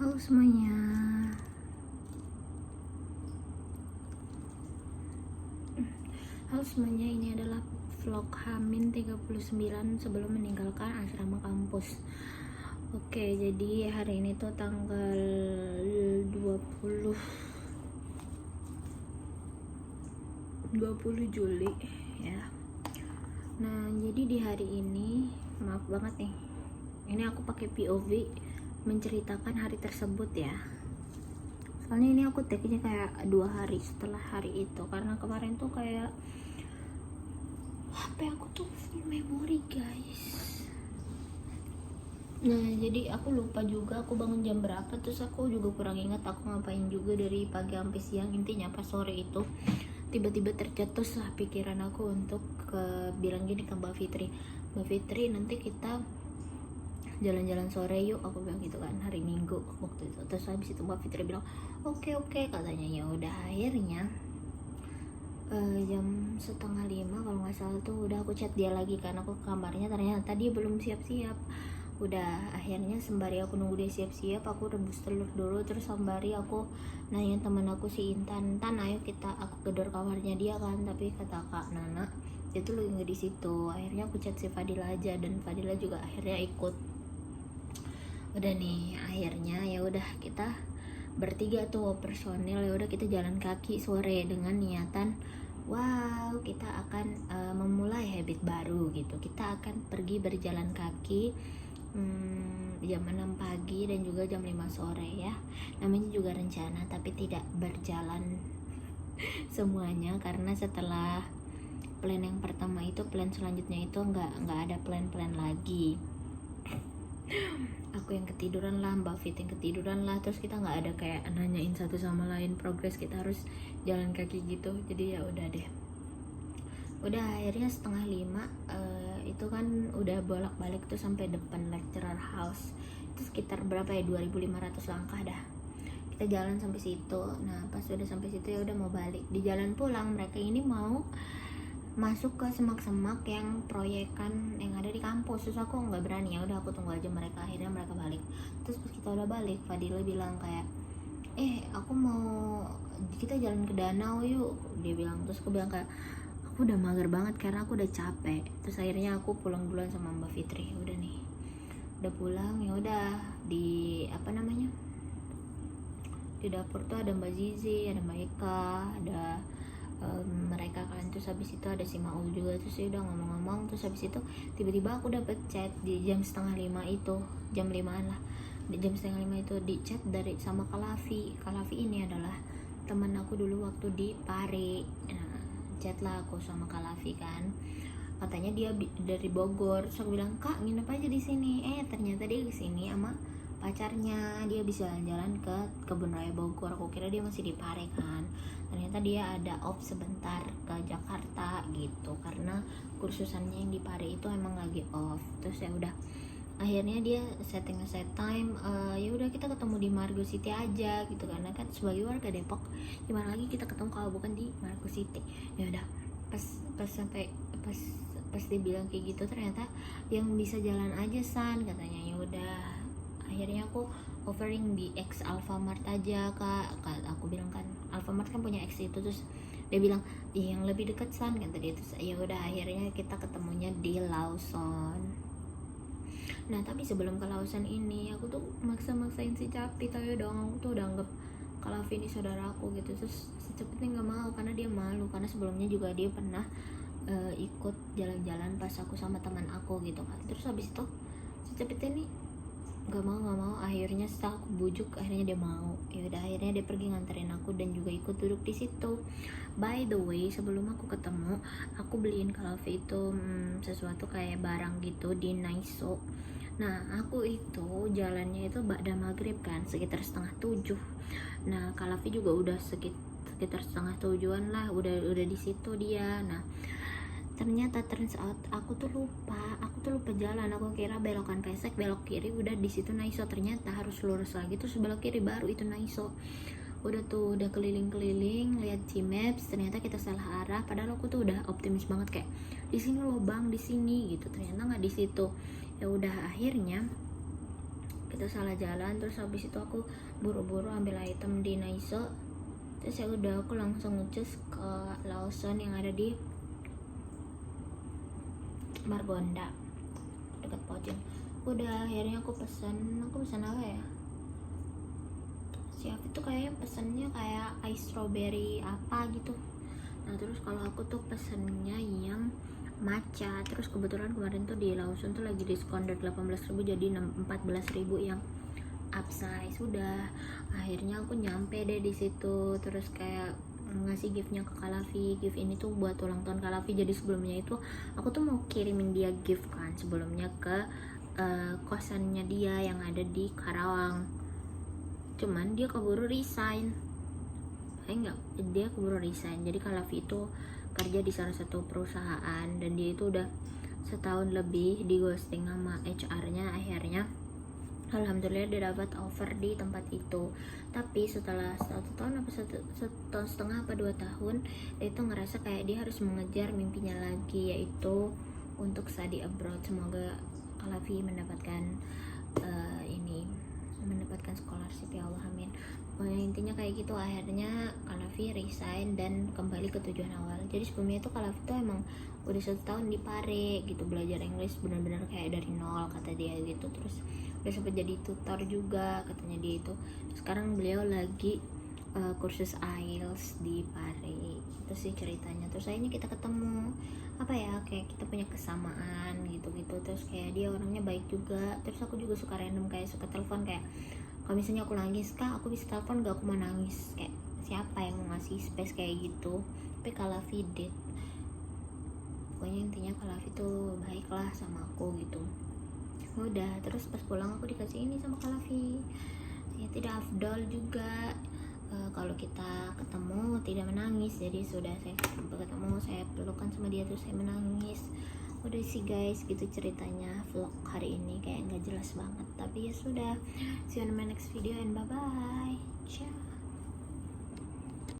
Halo semuanya. Halo semuanya, ini adalah vlog Hamin 39 sebelum meninggalkan asrama kampus. Oke, jadi hari ini tuh tanggal 20 Juli ya. Nah, jadi di hari ini maaf banget nih. Ini aku pakai POV menceritakan hari tersebut ya. Soalnya ini aku take-nya kayak 2 hari setelah hari itu, karena kemarin tuh kayak HP aku tuh full memori guys. Nah jadi aku lupa juga aku bangun jam berapa, terus aku juga kurang ingat aku ngapain juga dari pagi sampai siang. Intinya pas sore itu tiba-tiba tercetus lah pikiran aku untuk bilang gini ke Mbak Fitri, Mbak Fitri nanti kita jalan-jalan sore yuk, aku bilang gitu kan, hari Minggu waktu itu. Terus habis itu Mbak Fitri bilang oke katanya. Ya udah, akhirnya jam 4:30 kalau nggak salah tuh udah aku chat dia lagi kan, aku ke kamarnya, ternyata dia belum siap-siap. Udah akhirnya sembari aku nunggu dia siap-siap, aku rebus telur dulu, terus sembari aku nanya teman aku si Intan, ayo kita, aku gedor kamarnya dia kan, tapi kata Kak Nana dia tuh lagi nggak di situ. Akhirnya aku chat si Fadila aja, dan Fadila juga akhirnya ikut. Udah nih, akhirnya ya udah kita bertiga tuh personil, ya udah kita jalan kaki sore dengan niatan wow, kita akan memulai habit baru gitu. Kita akan pergi berjalan kaki jam 6 pagi dan juga jam 5 sore ya. Namanya juga rencana, tapi tidak berjalan semuanya karena setelah plan yang pertama itu, plan selanjutnya itu nggak ada plan lagi. Aku yang ketiduran lah, Mbak Fit yang ketiduran lah, terus kita nggak ada kayak nanyain satu sama lain progres kita harus jalan kaki gitu. Jadi ya udah deh, udah akhirnya 4:30 itu kan udah bolak-balik tuh sampai depan lecturer house. Itu sekitar berapa ya, 2500 langkah dah kita jalan sampai situ. Nah pas udah sampai situ ya udah mau balik. Di jalan pulang mereka ini mau masuk ke semak-semak yang proyekan yang ada di kampus, terus aku nggak berani. Ya udah aku tunggu aja mereka. Akhirnya mereka balik. Terus pas kita udah balik, Fadila bilang kayak aku mau kita jalan ke danau yuk, dia bilang. Terus aku bilang kayak aku udah mager banget karena aku udah capek. Terus akhirnya aku pulang duluan sama Mbak Fitri. Udah nih, udah pulang. Ya udah, di apa namanya, di dapur tuh ada Mbak Zizi, ada Mbak Eka, ada mereka kan. Terus habis itu ada si Maul juga. Terus ya udah ngomong-ngomong, terus habis itu tiba-tiba aku dapet chat di jam 4:30 itu, jam 5-an lah, di jam 4:30 itu di chat dari sama Kalafi. Kalafi ini adalah teman aku dulu waktu di Pare. Nah, chat lah aku sama Kalafi kan, katanya dia dari Bogor. Terus aku bilang, Kak nginep aja di sini. Ternyata dia kesini sama pacarnya, dia bisa jalan-jalan ke Kebun Raya Bogor. Aku kira dia masih di Pare kan, ternyata dia ada off sebentar ke Jakarta gitu, karena kursusannya yang di Pare itu emang lagi off. Terus ya udah, akhirnya dia set time, ya udah kita ketemu di Margo City aja gitu, karena kan sebagai warga Depok gimana lagi kita ketemu kalau bukan di Margo City. Ya udah, pas dia bilang kayak gitu, ternyata yang bisa jalan aja San katanya. Ya udah, akhirnya aku offering di X Alfamart aja kak. Aku bilang kan Alfamart kan punya X itu. Terus dia bilang yang lebih deket San kata dia. Terus ya udah, akhirnya kita ketemunya di Lawson. Nah tapi sebelum ke Lawson ini aku tuh maksa-maksain si Capi, tau ya dong, aku tuh udah anggap kalau Vini saudara aku gitu. Terus si Capi nggak mau karena dia malu, karena sebelumnya juga dia pernah ikut jalan-jalan pas aku sama teman aku gitu kan. Terus habis itu si Capi ini nggak mau. Akhirnya setelah aku bujuk, akhirnya dia mau. Ya udah, akhirnya dia pergi nganterin aku dan juga ikut duduk di situ. By the way, sebelum aku ketemu, aku beliin Kalafi itu sesuatu kayak barang gitu di Naiso. Nah aku itu jalannya itu ba'da maghrib kan, sekitar 6:30. Nah Kalafi juga udah sekitar 6:30-an lah, udah di situ dia. Nah ternyata turns out aku tuh lupa jalan. Aku kira belokan pesek belok kiri udah di situ Naiso, ternyata harus lurus lagi terus belok kiri baru itu Naiso. Udah keliling-keliling lihat Gmaps, ternyata kita salah arah. Padahal aku tuh udah optimis banget kayak di sini loh bang, di sini gitu, ternyata nggak di situ. Ya udah, akhirnya itu salah jalan. Terus habis itu aku buru-buru ambil item di Naiso, terus ya udah aku langsung ngecus ke Lawson yang ada di Margonda dekat Pojok. Udah akhirnya aku pesan apa ya, si Afif tuh kayaknya pesennya kayak ice strawberry apa gitu. Nah terus kalau aku tuh pesennya yang matcha. Terus kebetulan kemarin tuh di Lawson tuh lagi diskon dari 18.000 jadi 14.000 yang upsize. Udah akhirnya aku nyampe deh di situ, terus kayak ngasih giftnya ke Kalafi. Gift ini tuh buat ulang tahun Kalafi. Jadi sebelumnya itu aku tuh mau kirimin dia gift kan sebelumnya ke kosannya dia yang ada di Karawang, cuman dia keburu resign. Dia keburu resign. Jadi Kalafi itu kerja di salah satu perusahaan dan dia itu udah setahun lebih di ghosting sama HR-nya. Akhirnya alhamdulillah dia dapat offer di tempat itu. Tapi setelah 1 tahun apa 2 tahun, dia itu ngerasa kayak dia harus mengejar mimpinya lagi, yaitu untuk study abroad. Semoga Kalafi mendapatkan mendapatkan scholarship, ya Allah, amin. Pokoknya intinya kayak gitu. Akhirnya Kalafi resign dan kembali ke tujuan awal. Jadi sebelumnya itu Kalafi tuh emang udah 1 tahun di Pare gitu, belajar Inggris benar-benar kayak dari nol kata dia gitu. Terus udah sempat jadi tutor juga katanya dia itu. Sekarang beliau lagi kursus IELTS di Pare. Itu sih ceritanya. Terus akhirnya kita ketemu, apa ya, kayak kita punya kesamaan gitu-gitu. Terus kayak dia orangnya baik juga. Terus aku juga suka random, kayak suka telepon, kayak kalau misalnya aku nangis, Kak aku bisa telepon gak, aku mau nangis, kayak siapa yang mau ngasih space kayak gitu. Tapi Kalafi did. Pokoknya intinya Kalafi tuh baik lah sama aku gitu. Udah, terus pas pulang aku dikasih ini sama Kalafi. Ya tidak afdol juga kalau kita ketemu tidak menangis. Jadi sudah saya ketemu, saya pelukan sama dia terus saya menangis. Udah sih guys, gitu ceritanya vlog hari ini, kayak nggak jelas banget, tapi ya sudah. See you in my next video and bye bye. Ciao.